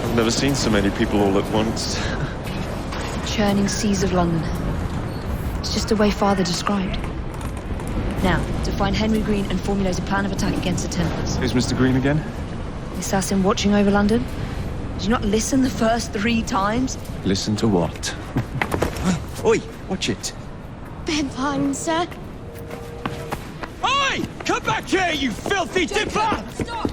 I've never seen so many people all at once. Churning seas of London. It's just the way Father described. Now, to find Henry Green and formulate a plan of attack against the Templars. Who's Mr. Green again? The assassin watching over London? Did you not listen the first 3 times? Listen to what? Oi, watch it. Beg pardon, sir. Oi! Come back here, you filthy dipper! Stop!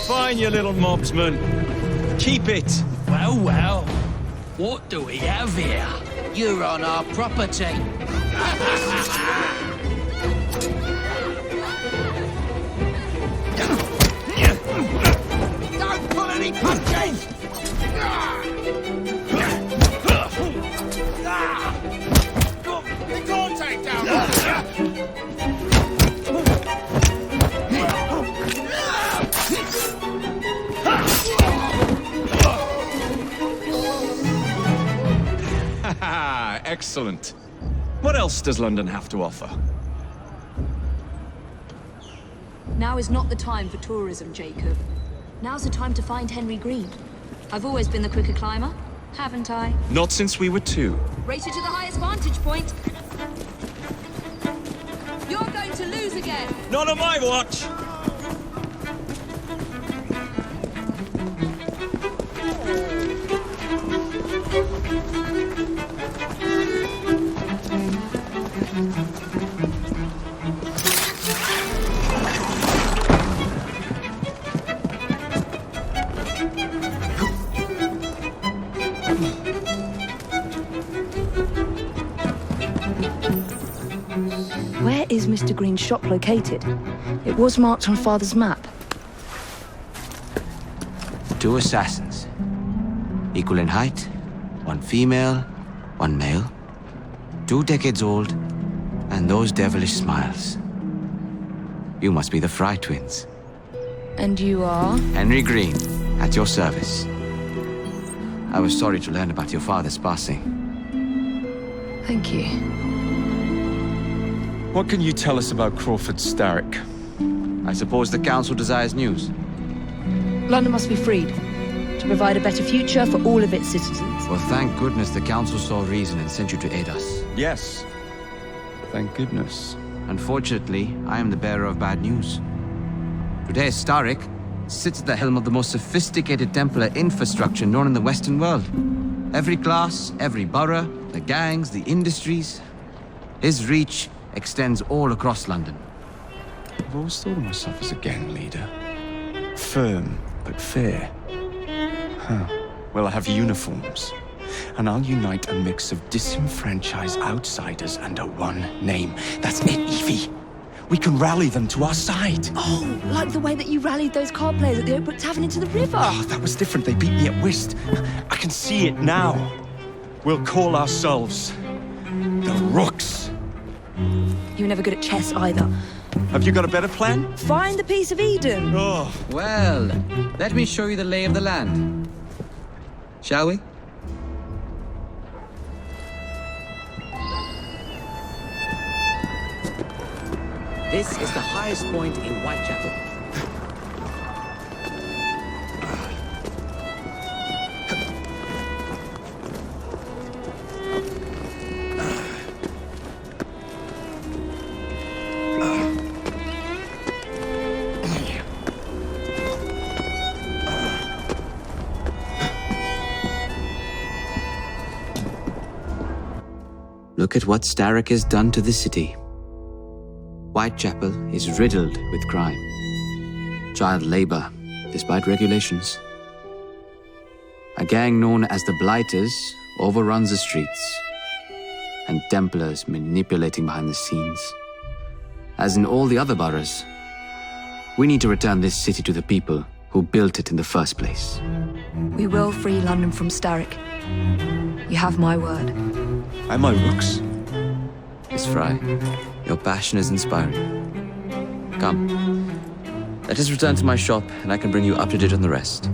Fine, you little mobsman. Keep it. Well, well. What do we have here? You're on our property. Don't pull any punches! Go on, take down! Excellent. What else does London have to offer? Now is not the time for tourism, Jacob. Now's the time to find Henry Green. I've always been the quicker climber, haven't I? Not since we were 2. Race you to the highest vantage point. You're going to lose again. Not on my watch! Where is Mr. Green's shop located? It was marked on Father's map. 2 assassins. Equal in height, 1 female, 1 male. 2 decades old, and those devilish smiles. You must be the Fry twins. And you are? Henry Green, at your service. I was sorry to learn about your father's passing. Thank you. What can you tell us about Crawford Starrick? I suppose the council desires news. London must be freed to provide a better future for all of its citizens. Well, thank goodness the council saw reason and sent you to aid us. Yes. Thank goodness. Unfortunately, I am the bearer of bad news. Today, Starrick sits at the helm of the most sophisticated Templar infrastructure known in the Western world. Every class, every borough, the gangs, the industries. His reach extends all across London. I've always thought of myself as a gang leader. Firm, but fair. Huh. Well, I have uniforms. And I'll unite a mix of disenfranchised outsiders under one name. That's it, Evie. We can rally them to our side. Oh, like the way that you rallied those card players at the Oakbrook Tavern into the river. Oh, that was different. They beat me at whist. I can see it now. We'll call ourselves the Rooks. You were never good at chess either. Have you got a better plan? Find the piece of Eden. Oh, Well, let me show you the lay of the land. Shall we? This is the highest point in Whitechapel. Look at what Starrick has done to the city. Whitechapel is riddled with crime. Child labor, despite regulations. A gang known as the Blighters overruns the streets, and Templars manipulating behind the scenes. as in all the other boroughs. We need to return this city to the people who built it in the first place. We will free London from Starrick. You have my word. And my rooks. Miss Fry, your passion is inspiring. Come, let us return to my shop, and I can bring you up to date on the rest.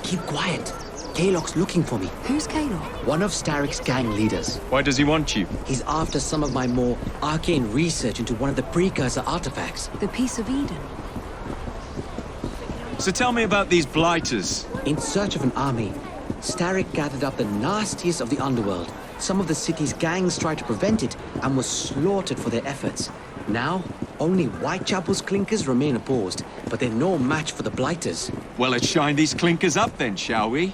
Keep quiet. Kaylock's looking for me. Who's Kaylock? One of Starrick's gang leaders. Why does he want you? He's after some of my more arcane research into one of the precursor artifacts. The Piece of Eden. So tell me about these blighters. In search of an army, Starrick gathered up the nastiest of the underworld. Some of the city's gangs tried to prevent it and were slaughtered for their efforts. Now, only Whitechapel's clinkers remain opposed, but they're no match for the blighters. Well, let's shine these clinkers up then, shall we?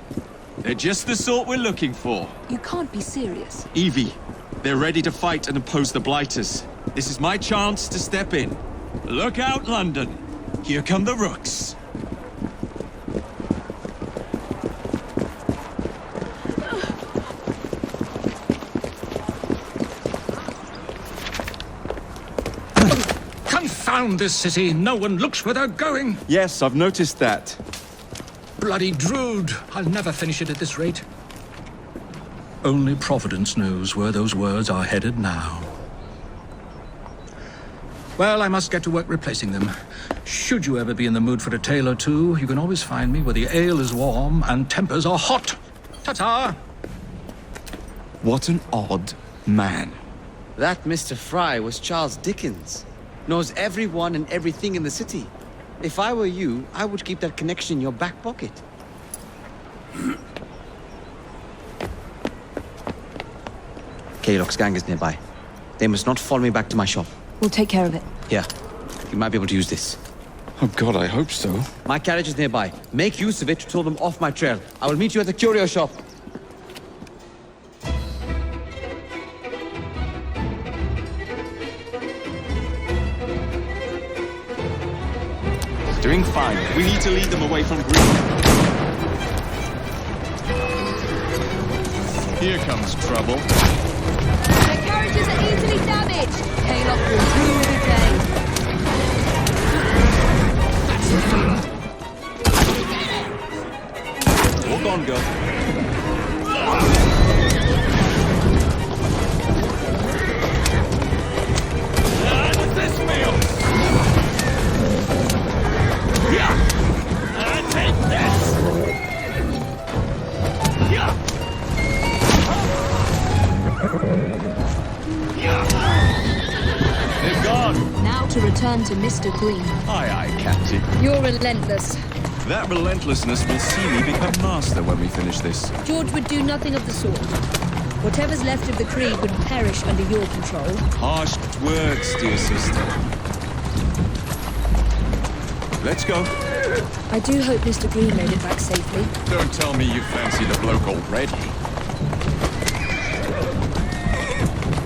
They're just the sort we're looking for. You can't be serious. Evie, they're ready to fight and oppose the blighters. This is my chance to step in. Look out, London. Here come the rooks. Confound this city. No one looks where they're going. Yes, I've noticed that. Bloody Drood. I'll never finish it at this rate. Only Providence knows where those words are headed now. Well, I must get to work replacing them. Should you ever be in the mood for a tale or two, you can always find me where the ale is warm and tempers are hot. Ta-ta! What an odd man. That Mr. Fry was Charles Dickens. Knows everyone and everything in the city. If I were you, I would keep that connection in your back pocket. Kaylock's gang is nearby. They must not follow me back to my shop. We'll take care of it. Here, you might be able to use this. Oh God, I hope so. My carriage is nearby. Make use of it to throw them off my trail. I will meet you at the curio shop. Doing fine. We need to lead them away from Green. Here comes trouble. The carriages are easily damaged. Kaylock will rue the day. Walk on, girl. And this wheel. Take this! They're gone. Now to return to Mr. Green. Aye, aye, Captain. You're relentless. That relentlessness will see me become master when we finish this. George would do nothing of the sort. Whatever's left of the Krieg would perish under your control. Harsh words, dear sister. Let's go. I do hope Mr. Green made it back safely. Don't tell me you fancy the bloke already.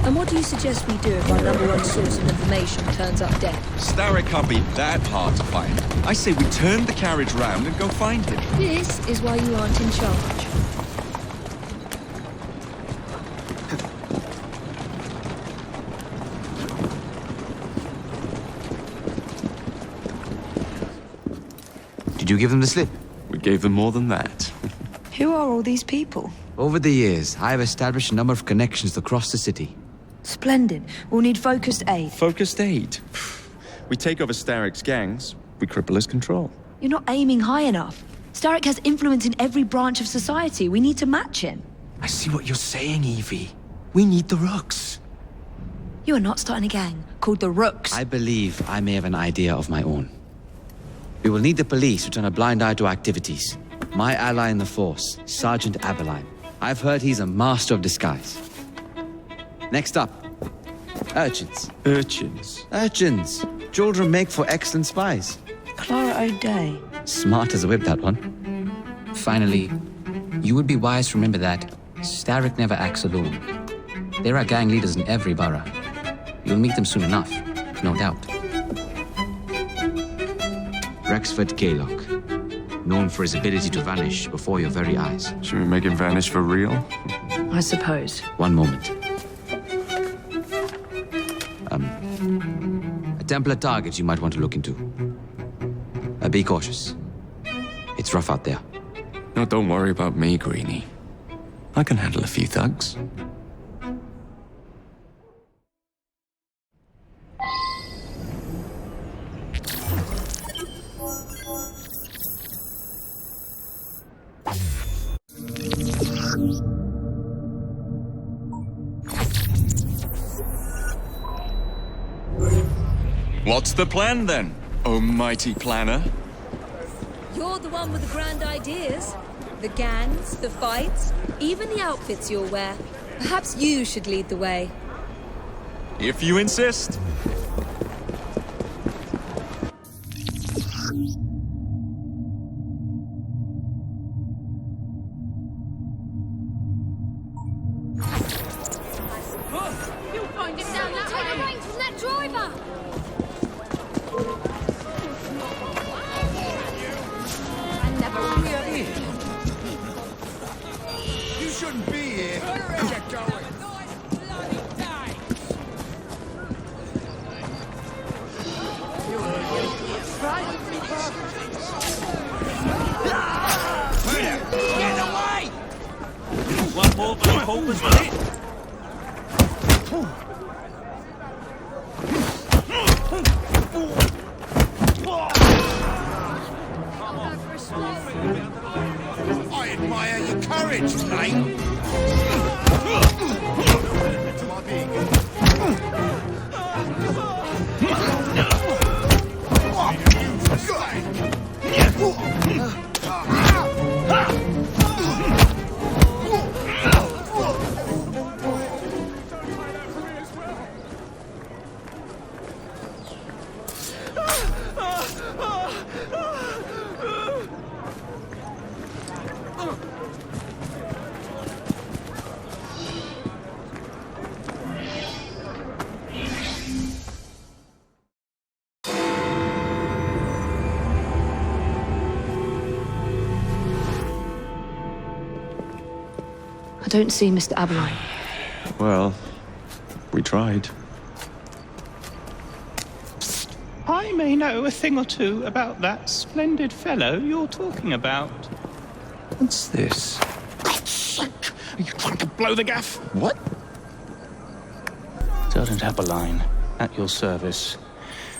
And what do you suggest we do if our #1 source of information turns up dead? Starrick can't be that hard to find. I say we turn the carriage round and go find him. This is why you aren't in charge. Did you give them the slip? We gave them more than that. Who are all these people? Over the years, I have established a number of connections across the city. Splendid. We'll need focused aid. Focused aid. We take over Starrick's gangs, we cripple his control. You're not aiming high enough. Starrick has influence in every branch of society. We need to match him. I see what you're saying, Evie. We need the rooks. You are not starting a gang called the Rooks. I believe I may have an idea of my own. We will need the police to turn a blind eye to activities. My ally in the force, Sergeant Abeline. I've heard he's a master of disguise. Next up, urchins. Urchins? Urchins! Children make for excellent spies. Clara O'Day. Smart as a whip, that one. Finally, you would be wise to remember that Starrick never acts alone. There are gang leaders in every borough. You'll meet them soon enough, no doubt. Rexford Gaylock, known for his ability to vanish before your very eyes. Should we make him vanish for real? I suppose. One moment. A Templar target you might want to look into. Be cautious. It's rough out there. No, don't worry about me, Greenie. I can handle a few thugs. What's the plan then, almighty planner? You're the one with the grand ideas. The gangs, the fights, even the outfits you'll wear. Perhaps you should lead the way. If you insist. You'll find it down that way. Take a rein from that driver. I never You shouldn't be here. Where is it going? Get away! One more for the Paupers, will it? I admire your courage, mate. To my vehicle. I don't see Mr. Abeline. Well, we tried. I may know a thing or two about that splendid fellow you're talking about. What's this? God's sake! Are you trying to blow the gaff? What? Sergeant Abeline, at your service.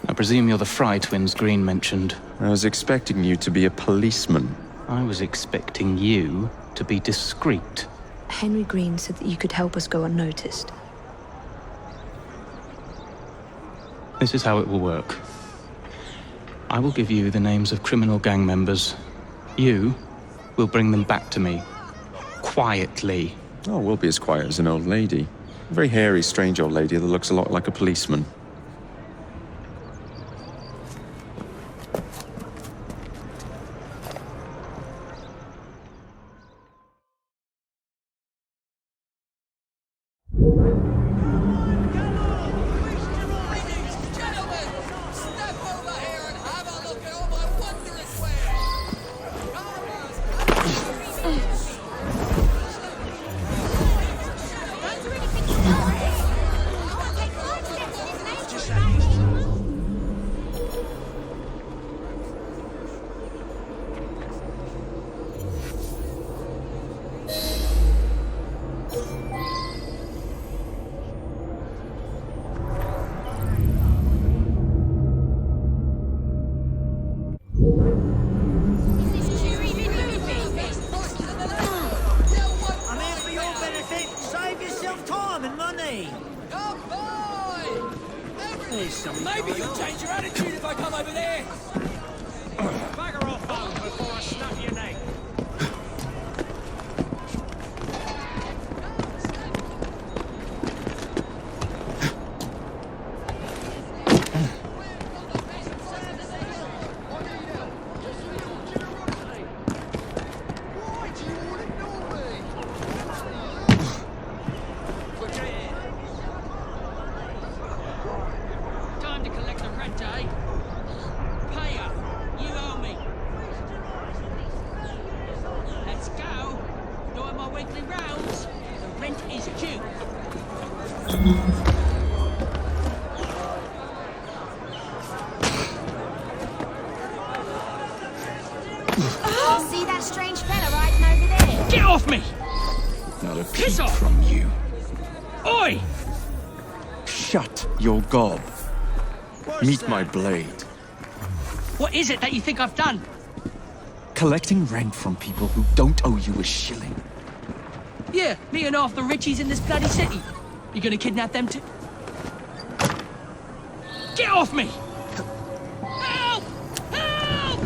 I presume you're the Fry twins Green mentioned. I was expecting you to be a policeman. I was expecting you to be discreet. Henry Green said that you could help us go unnoticed. This is how it will work. I will give you the names of criminal gang members. You will bring them back to me. Quietly. Oh, we'll be as quiet as an old lady. A very hairy, strange old lady that looks a lot like a policeman. Maybe you'll change your attitude if I come over there. Bagger off home before I snap your neck. He's cute. See that strange fella riding over there? Get off me! Not a Piss peep off! from you. Oi! Shut your gob. Meet my blade. What is it that you think I've done? Collecting rent from people who don't owe you a shilling. Yeah, me and half the richies in this bloody city. You gonna kidnap them too? Get off me! Help! Help!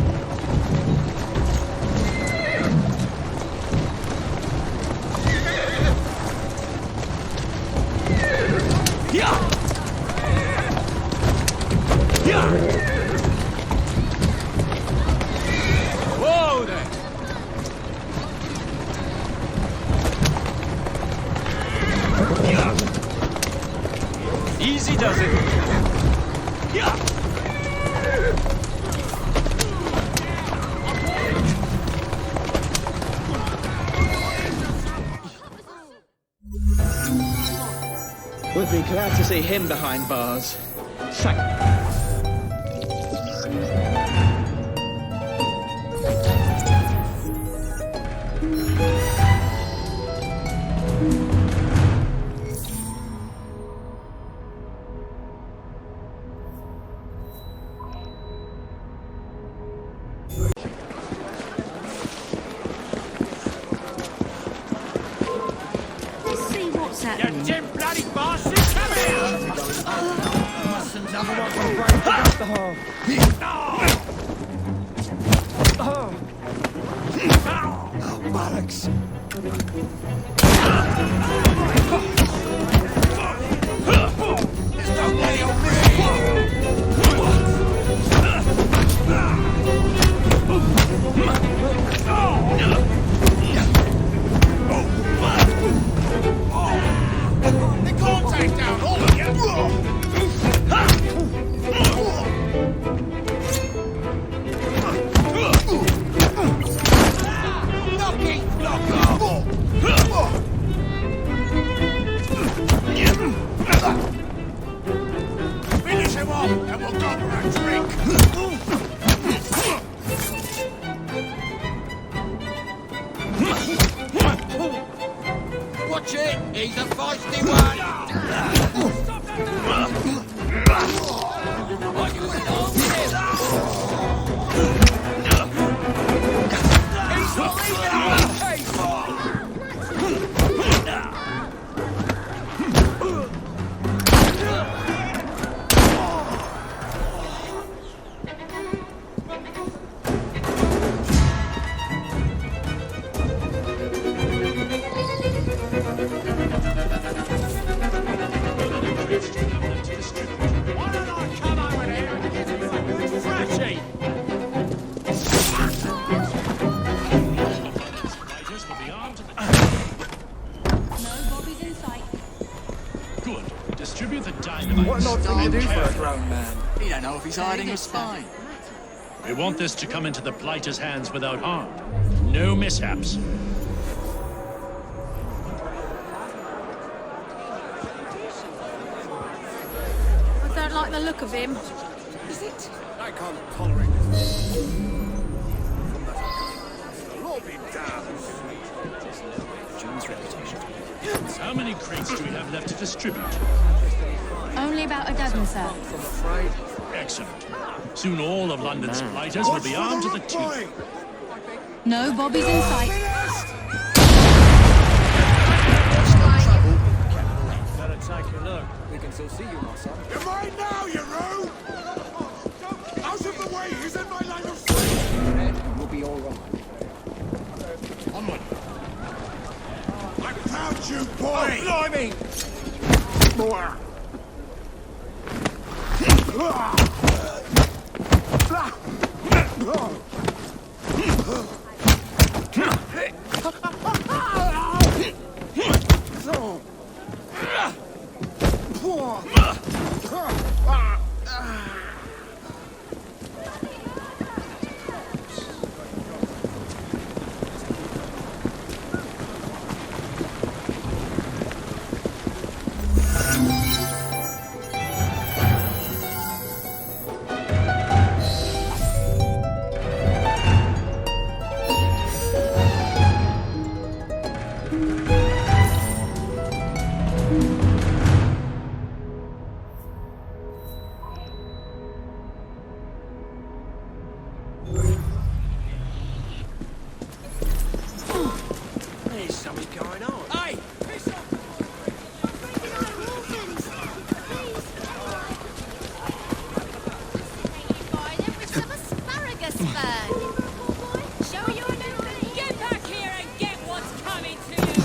Yeah! Yeah! Whoa there! Easy does it. Yeah! We'd be glad to see him behind bars. Let's see what's happening. You dim bloody bastard! Come here! Mustn't have a lot of break against the half. Bollocks! There's no way on They can't take down all of Finish him off, and we'll go for a drink. Watch it! He's a feisty one! Why don't I come over there and get him something trashy? No bobbies in sight. Good. Distribute the dynamite. What an odd thing to do for a grown man. He don't know if he's hiding a spine. We want this to come into the blighter's hands without harm. No mishaps. I don't like the look of him. Is it? I can't tolerate this. Law be damned. John's reputation. How many crates do we have left to distribute? Only about a dozen, sir. I'm afraid. Excellent. Soon all of London's blighters will be armed to the teeth. No bobbies in sight. Better take a look. We can still see you, my son. You're mine now, you rude! Out of the way, he's in my line of sight! We'll be all right. Onward! I found you, boy! Oh, blimey! rubbish going on? Hey! Some asparagus fern. Show your new thing. Get back here and get what's coming to you!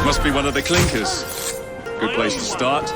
Must be one of the clinkers. Good place to start.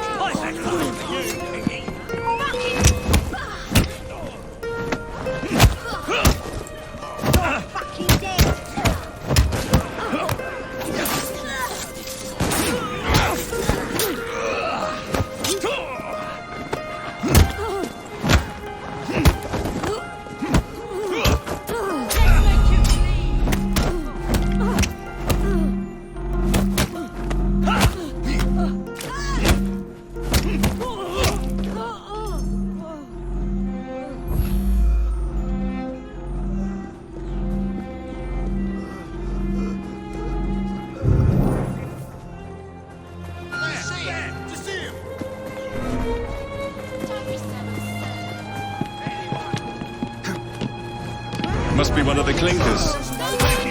Must be one of the clinkers.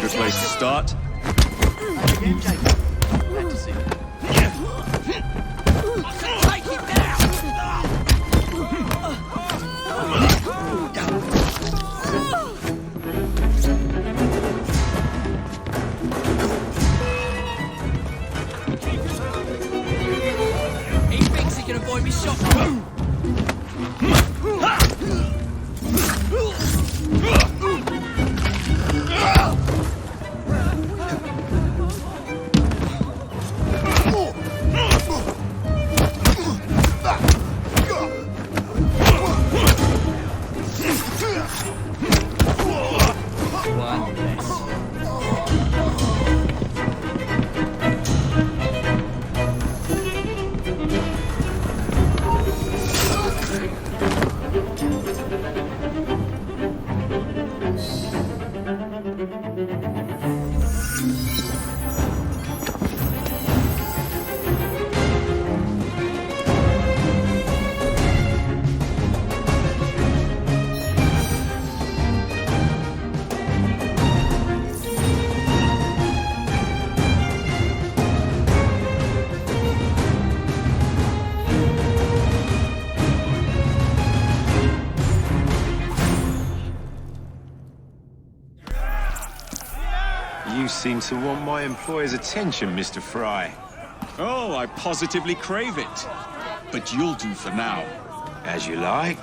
Good place to start. He thinks he can avoid me shot. You seem to want my employer's attention, Mr. Fry. Oh, I positively crave it. But you'll do for now. As you like.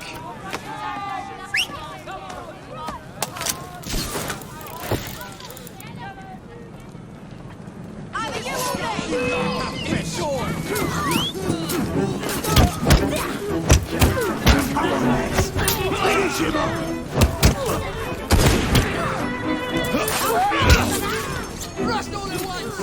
Rust all at once!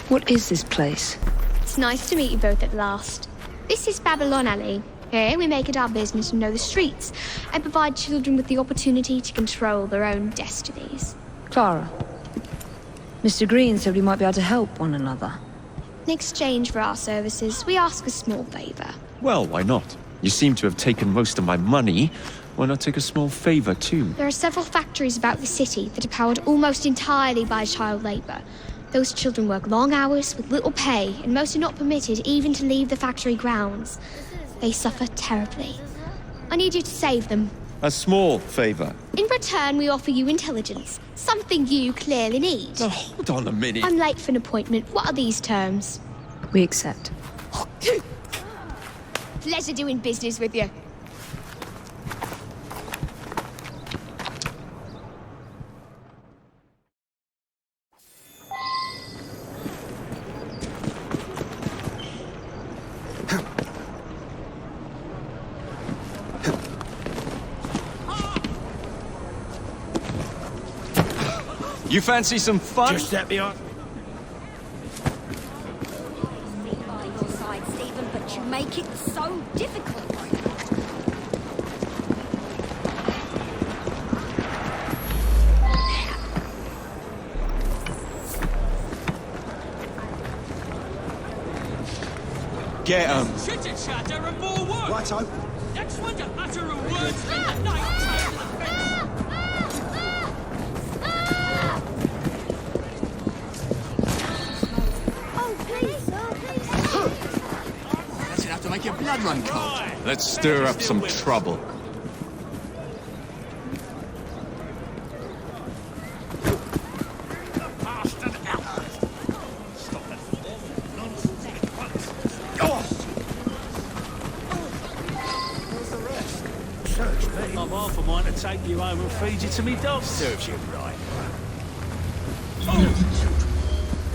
What is this place? It's nice to meet you both at last. This is Babylon Alley. Here we make it our business to know the streets and provide children with the opportunity to control their own destinies. Clara. Mr. Green said we might be able to help one another. In exchange for our services, we ask a small favor. Well, why not? You seem to have taken most of my money. Why not take a small favor, too? There are several factories about the city that are powered almost entirely by child labor. Those children work long hours with little pay, and most are not permitted even to leave the factory grounds. They suffer terribly. I need you to save them. A small favor. In return, we offer you intelligence, something you clearly need. Now, hold on a minute. I'm late for an appointment. What are these terms? We accept. Pleasure doing business with you. You fancy some fun? Just set me on. By your side, Stephen, but you make it so difficult. Get 'em. Chitter chatter and more work! Righto. Next one to utter a word from the night. That's enough to make your blood run cold. Let's stir up some trouble. I'm half a mind to take you home and feed you to me dog. Serves you right. I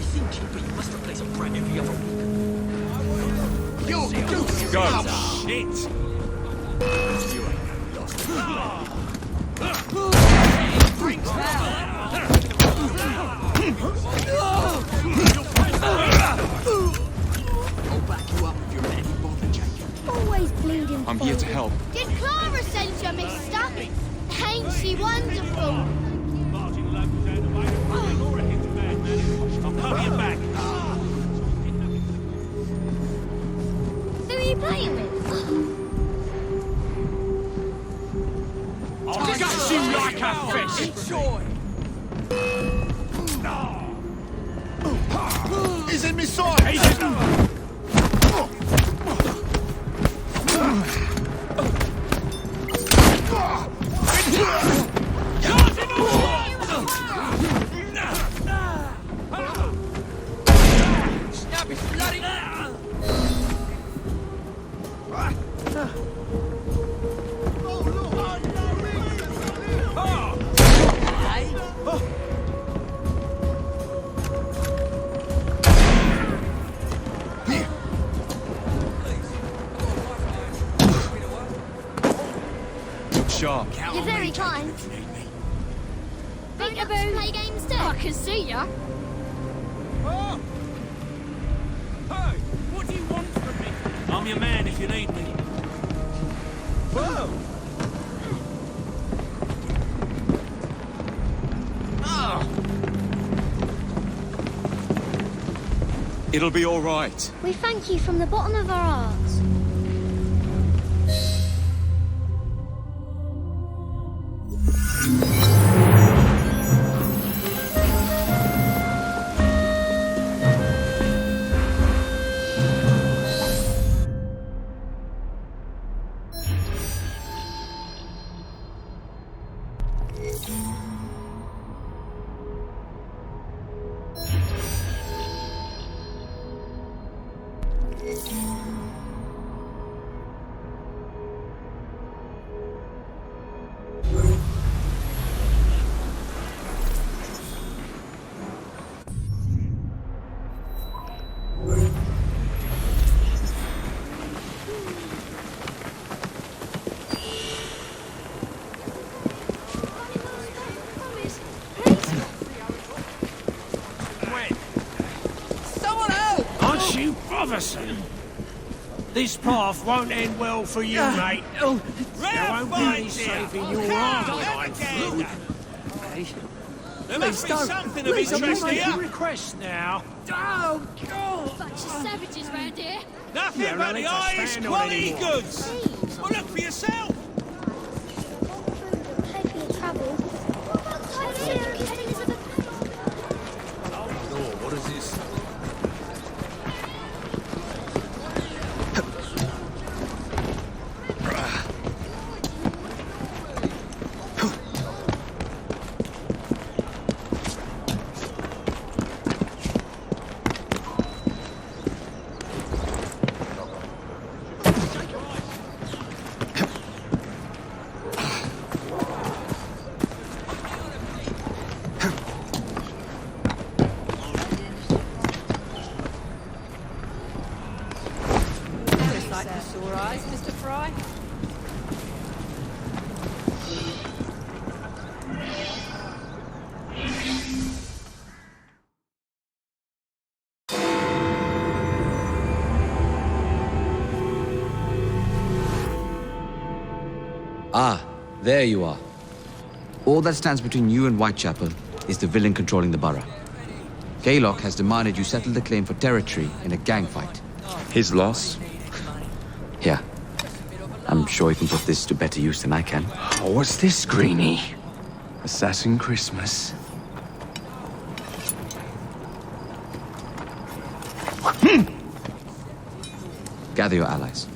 think you, but you must replace a brand every other week. You Go. shit! You ain't lost. I'll back you up if you're in any bother, Jacob. Always bleeding. I'm here to help. Did Clara send you, mister? Ain't she wonderful? I'll pull you back. Who are you playing with? I'll gut you like a fish! Enjoy! He's in my side. Snap his bloody... sharp. You're very kind. Peekaboo, play games too. I can see ya. Oh! Hey, what do you want from me? I'm your man if you need me. Whoa! It'll be all right. We thank you from the bottom of our hearts. This path won't end well for you, mate. There won't be any saving your arm, I think. There must be something of interest here. Request now. Oh, God! Bunch of savages round here. Nothing but the highest quality goods. Well, look for yourself. Plenty of trouble. What is this? Ah, there you are. All that stands between you and Whitechapel is the villain controlling the borough. Kaylock has demanded you settle the claim for territory in a gang fight. His loss? Here. I'm sure he can put this to better use than I can. Oh, what's this, Greenie? Assassin Christmas. Gather your allies.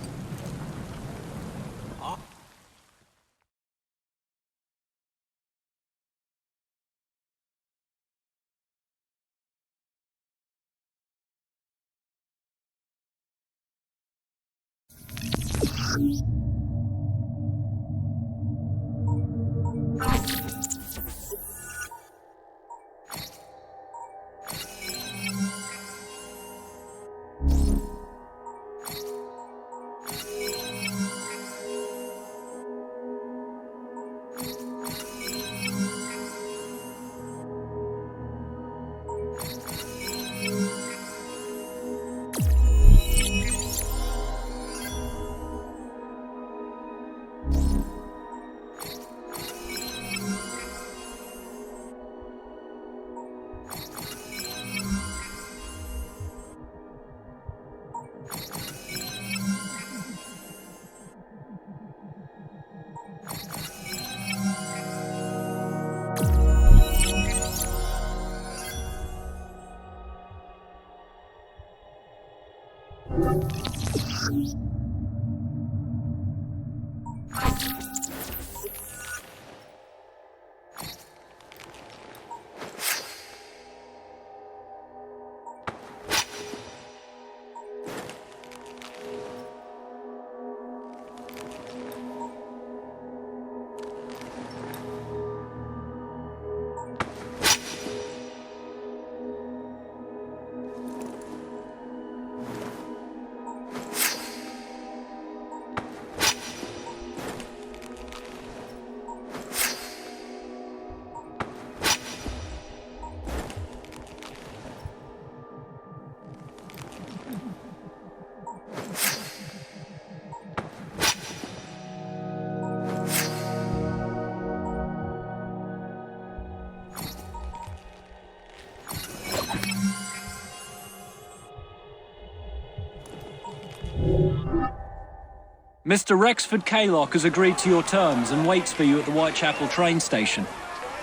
Mr. Rexford Kaylock has agreed to your terms and waits for you at the Whitechapel train station.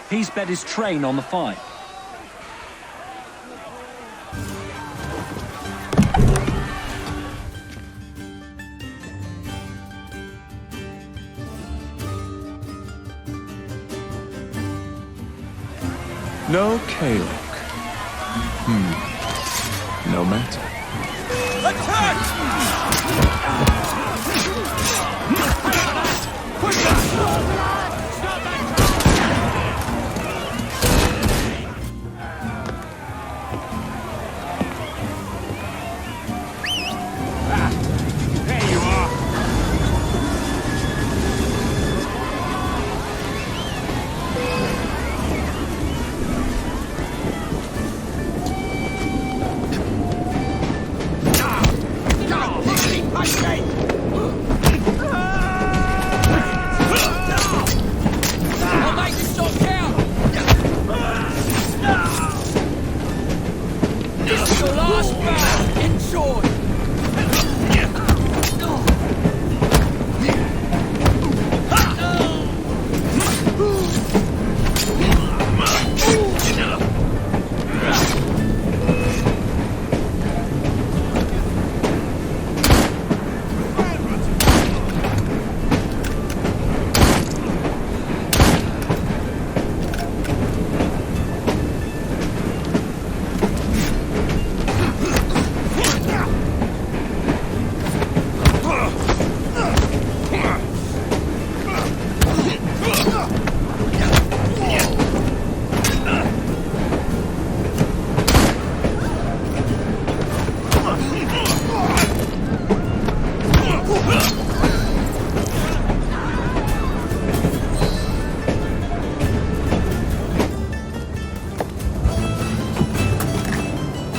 He's bet his train on the fight. No Kaylock. No matter. There you are. I'll make this shot count! This is your last bout! Enjoy!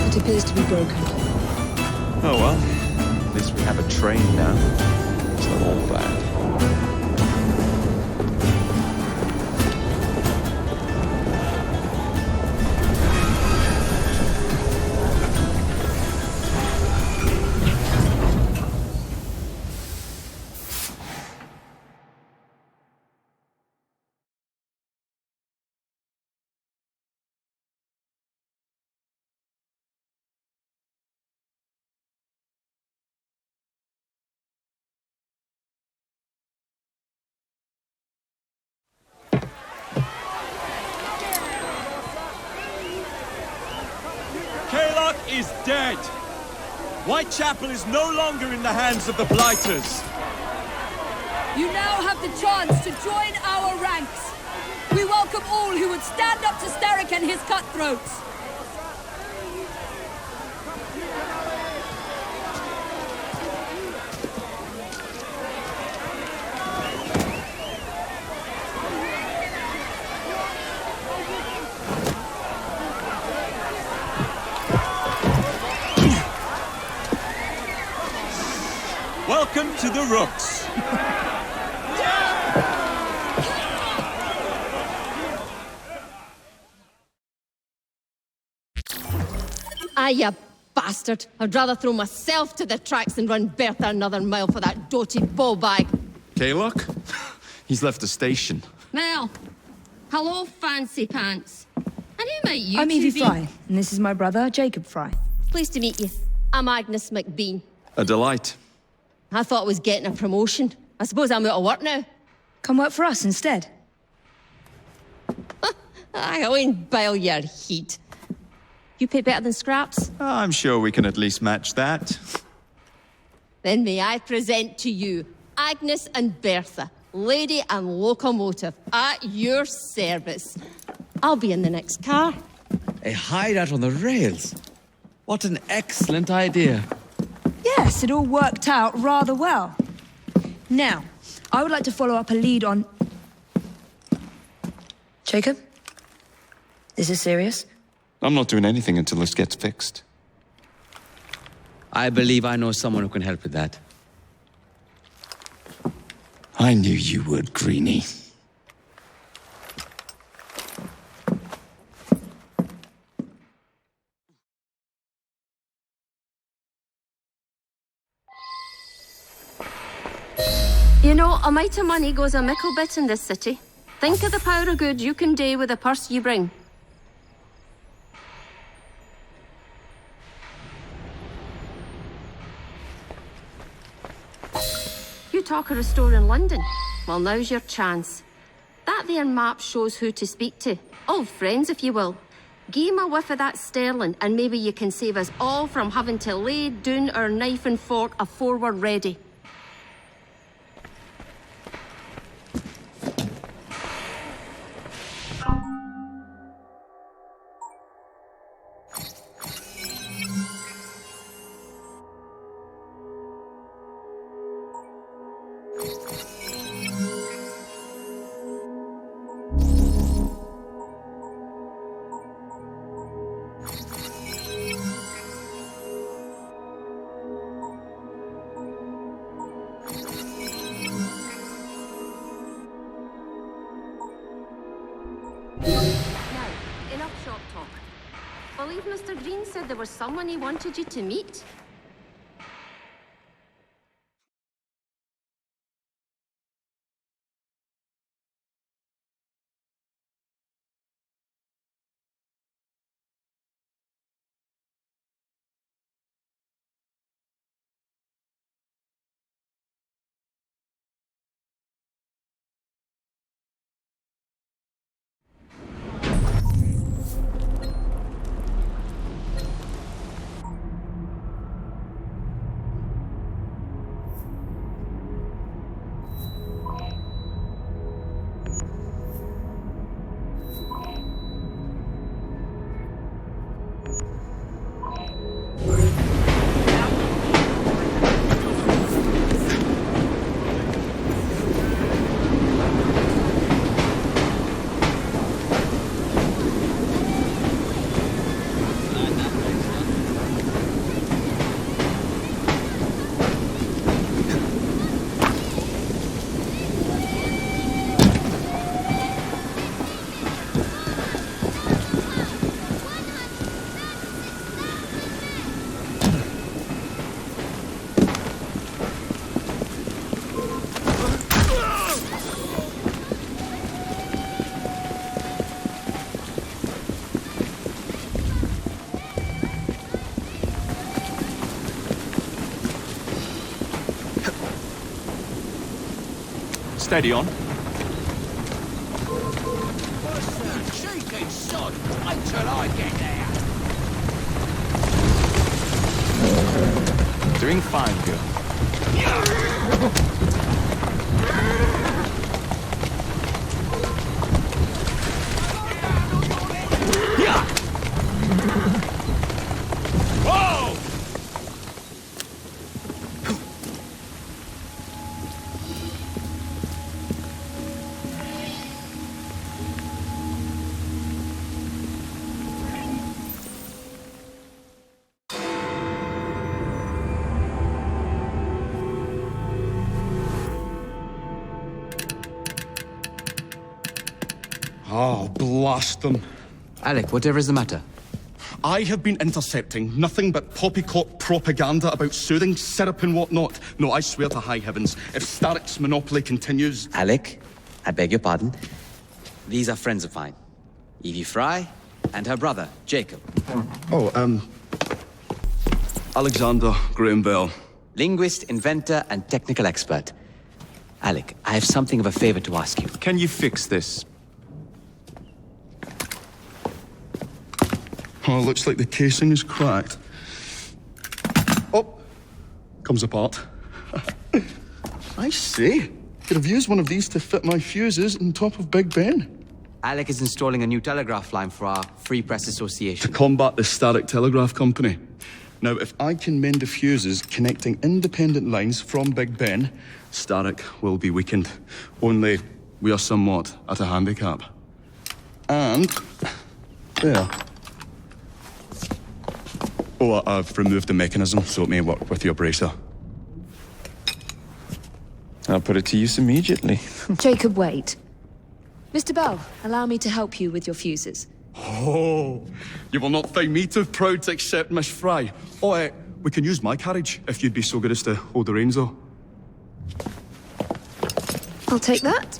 It appears to be broken. Oh well, at least we have a train now. It's not all bad. Kaylock is dead! Whitechapel is no longer in the hands of the Blighters. You now have the chance to join our ranks. We welcome all who would stand up to Starrick and his cutthroats. Welcome to the Rooks. You bastard. I'd rather throw myself to the tracks than run Bertha another mile for that doty ball bag. Kaylock? He's left the station. Well, hello, fancy pants. And who might you I'm two Evie be? Fry, and this is my brother, Jacob Fry. Pleased to meet you. I'm Agnes McBean. A delight. I thought I was getting a promotion. I suppose I'm out of work now. Come work for us instead. I won't bile your heat. You pay better than scraps? I'm sure we can at least match that. Then may I present to you Agnes and Bertha, lady and locomotive, at your service. I'll be in the next car. A hideout on the rails. What an excellent idea. Yes, it all worked out rather well. Now, I would like to follow up a lead on... Jacob? This is serious? I'm not doing anything until this gets fixed. I believe I know someone who can help with that. I knew you would, Greenie. You know, a mite of money goes a mickle bit in this city. Think of the power of good you can do with the purse you bring. You talk of a store in London. Well, now's your chance. That there map shows who to speak to. Old friends, if you will. Give 'em a whiff of that sterling, and maybe you can save us all from having to lay down our knife and fork afore we're ready. Enough shop talk. Believe Mr. Green said there was someone he wanted you to meet. Steady on. Cheeky sod! Wait till I get there! Doing fine, girl. Whoa! Oh, blast them. Alec, whatever is the matter? I have been intercepting nothing but poppycock propaganda about soothing syrup and whatnot. No, I swear to high heavens, if Starrick's monopoly continues... Alec, I beg your pardon. These are friends of mine. Evie Fry and her brother, Jacob. Oh, Alexander Graham Bell. Linguist, inventor, and technical expert. Alec, I have something of a favor to ask you. Can you fix this? Oh, looks like the casing is cracked. Oh, comes apart. I say, could have used one of these to fit my fuses on top of Big Ben. Alec is installing a new telegraph line for our Free Press Association. To combat the Starrick Telegraph Company. Now, if I can mend the fuses connecting independent lines from Big Ben, Starrick will be weakened. Only we are somewhat at a handicap. And... there. Oh, I've removed the mechanism so it may work with your bracer. I'll put it to use immediately. Jacob, wait. Mr. Bell, allow me to help you with your fuses. Oh, you will not find me too proud to accept Miss Fry. Oh, we can use my carriage if you'd be so good as to hold the reins, though. I'll take that.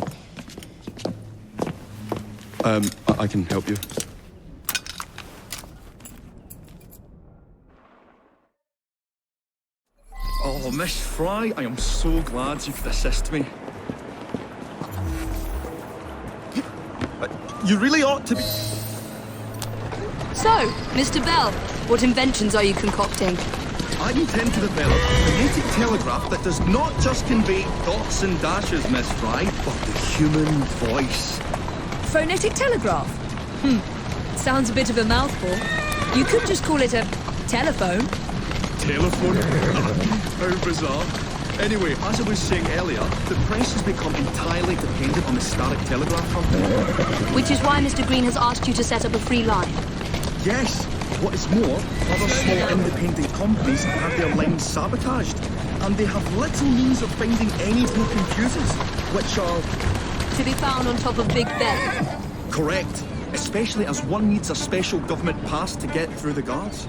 I can help you. Oh, Miss Fry, I am so glad you could assist me. You really ought to be... So, Mr. Bell, what inventions are you concocting? I intend to develop a phonetic telegraph that does not just convey dots and dashes, Miss Fry, but the human voice. Phonetic telegraph? Sounds a bit of a mouthful. You could just call it a telephone. Telephone? How bizarre. Anyway, as I was saying earlier, the press has become entirely dependent on the Starrick Telegraph Company. Which is why Mr. Green has asked you to set up a free line. Yes. What is more, other small independent companies have their lines sabotaged, and they have little means of finding any broken fuses, which are... To be found on top of Big Ben. Correct. Especially as one needs a special government pass to get through the guards.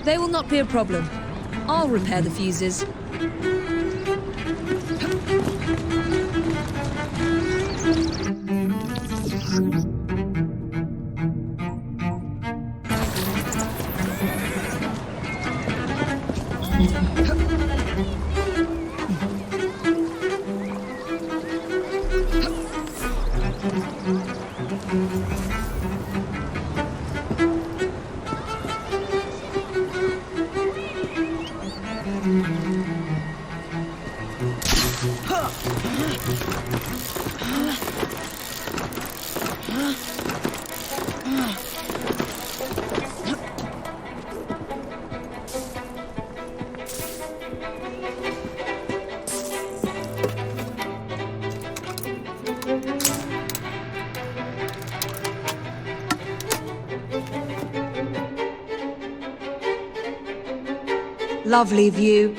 They will not be a problem. I'll repair the fuses. Lovely view.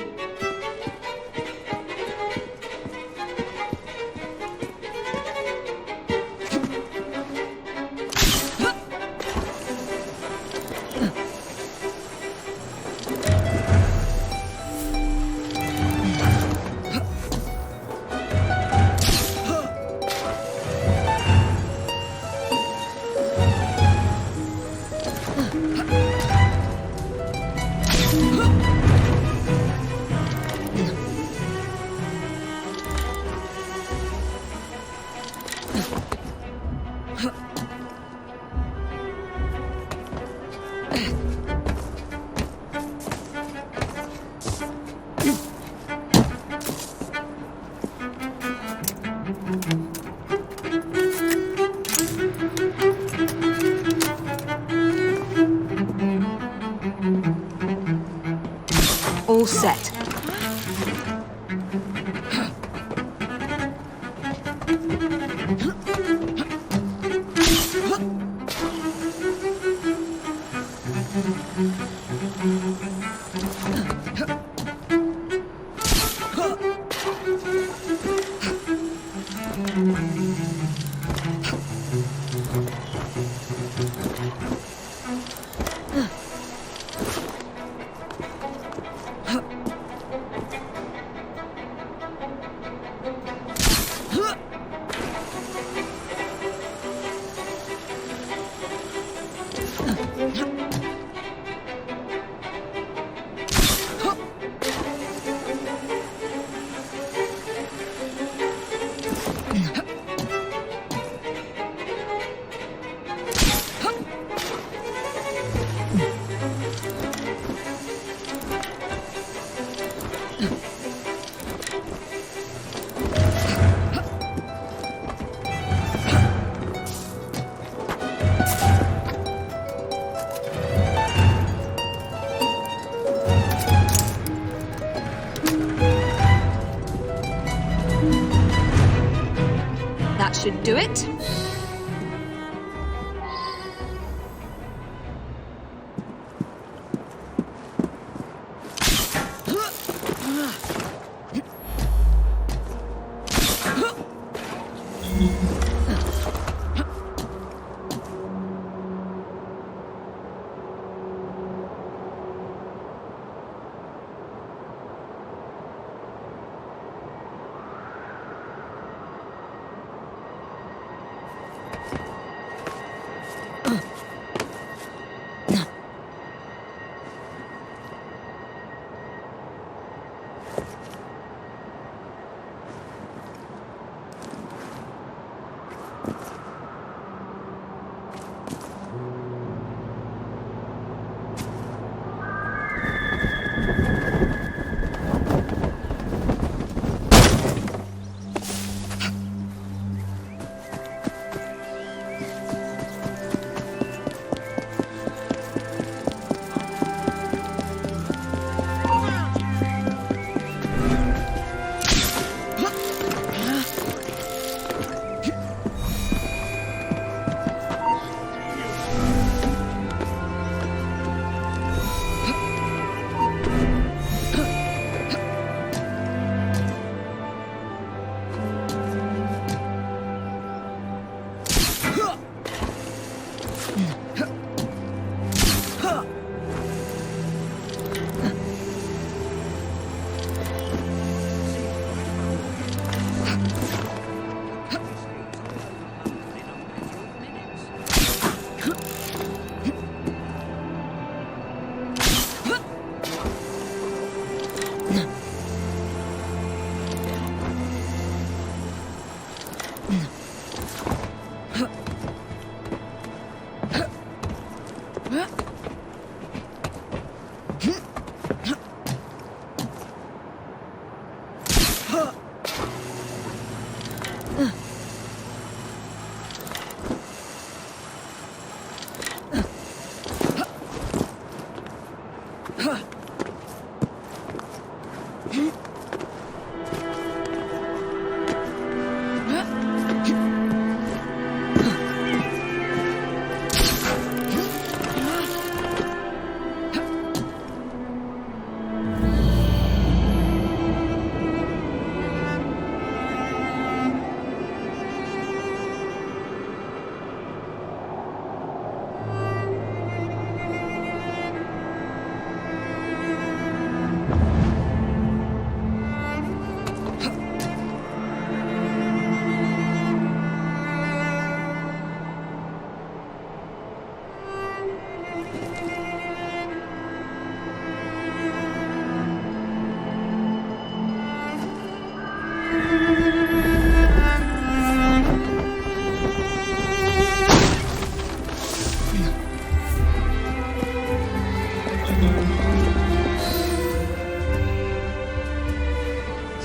All set. That should do it.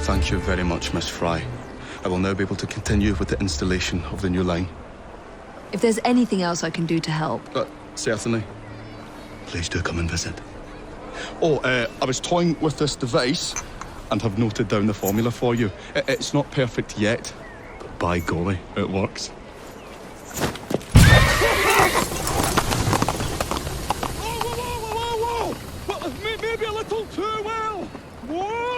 Thank you very much, Miss Fry. I will now be able to continue with the installation of the new line. If there's anything else I can do to help. Certainly. Please do come and visit. Oh, I was toying with this device and have noted down the formula for you. It's not perfect yet, but by golly, it works. Maybe a little too well. Whoa!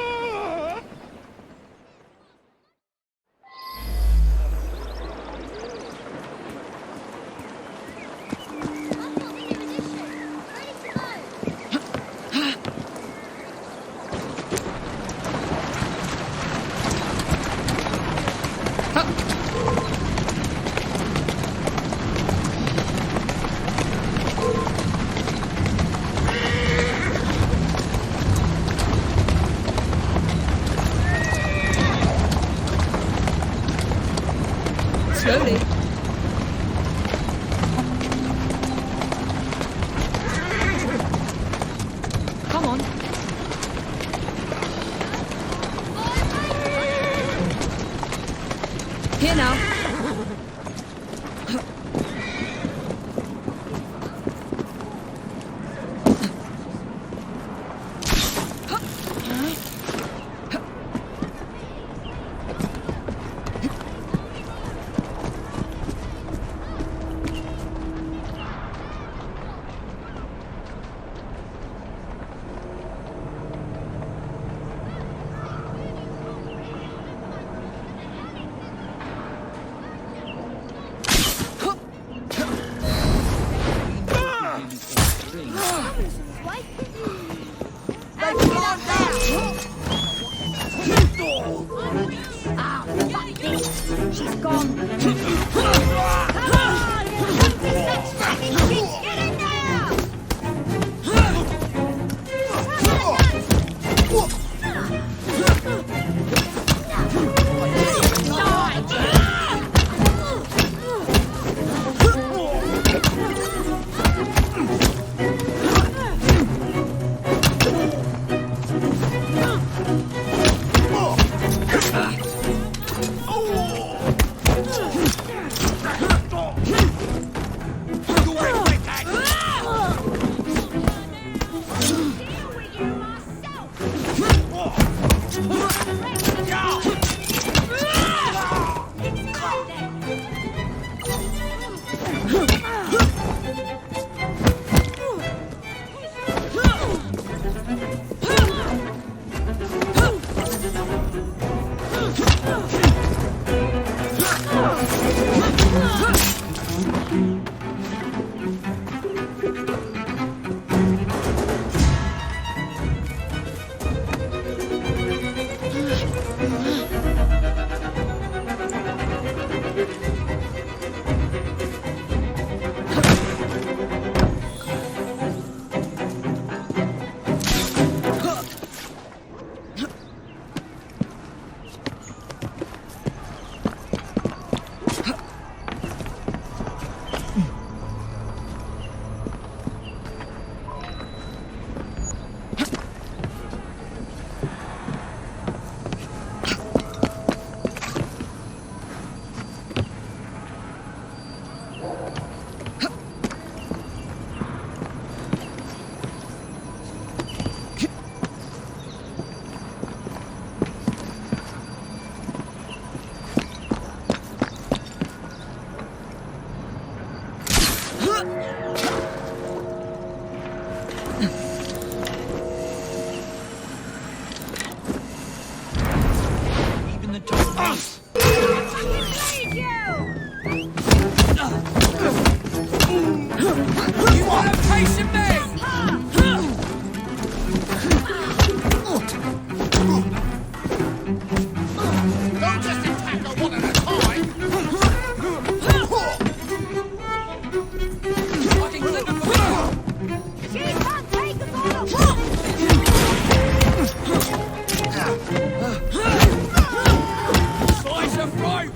Slowly. Come on. Here now. She's gone. taking the top. You want a piece of me? Don't just attack her one at a time! Fucking clip it for me! She can't take us all! Slice her throat!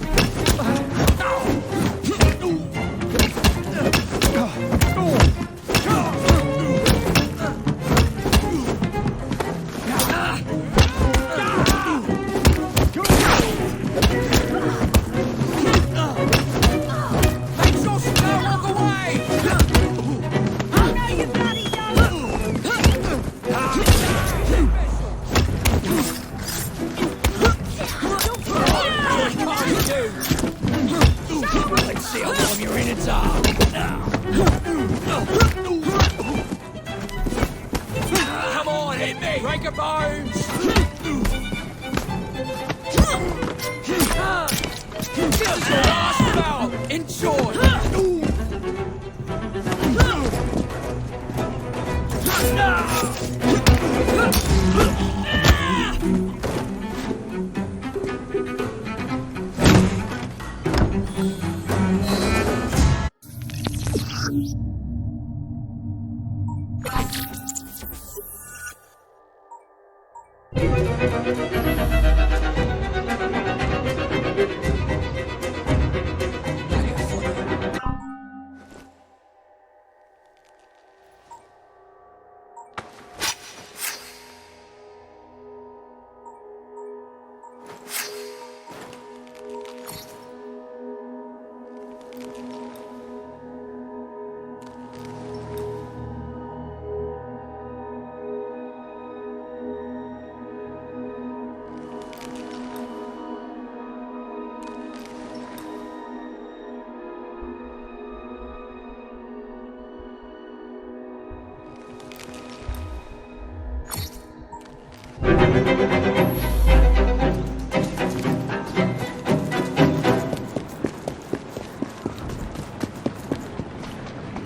Let's see how long your innards are. Come on, hit me! Break her bones! This is your last bout! Enjoy! Thank you.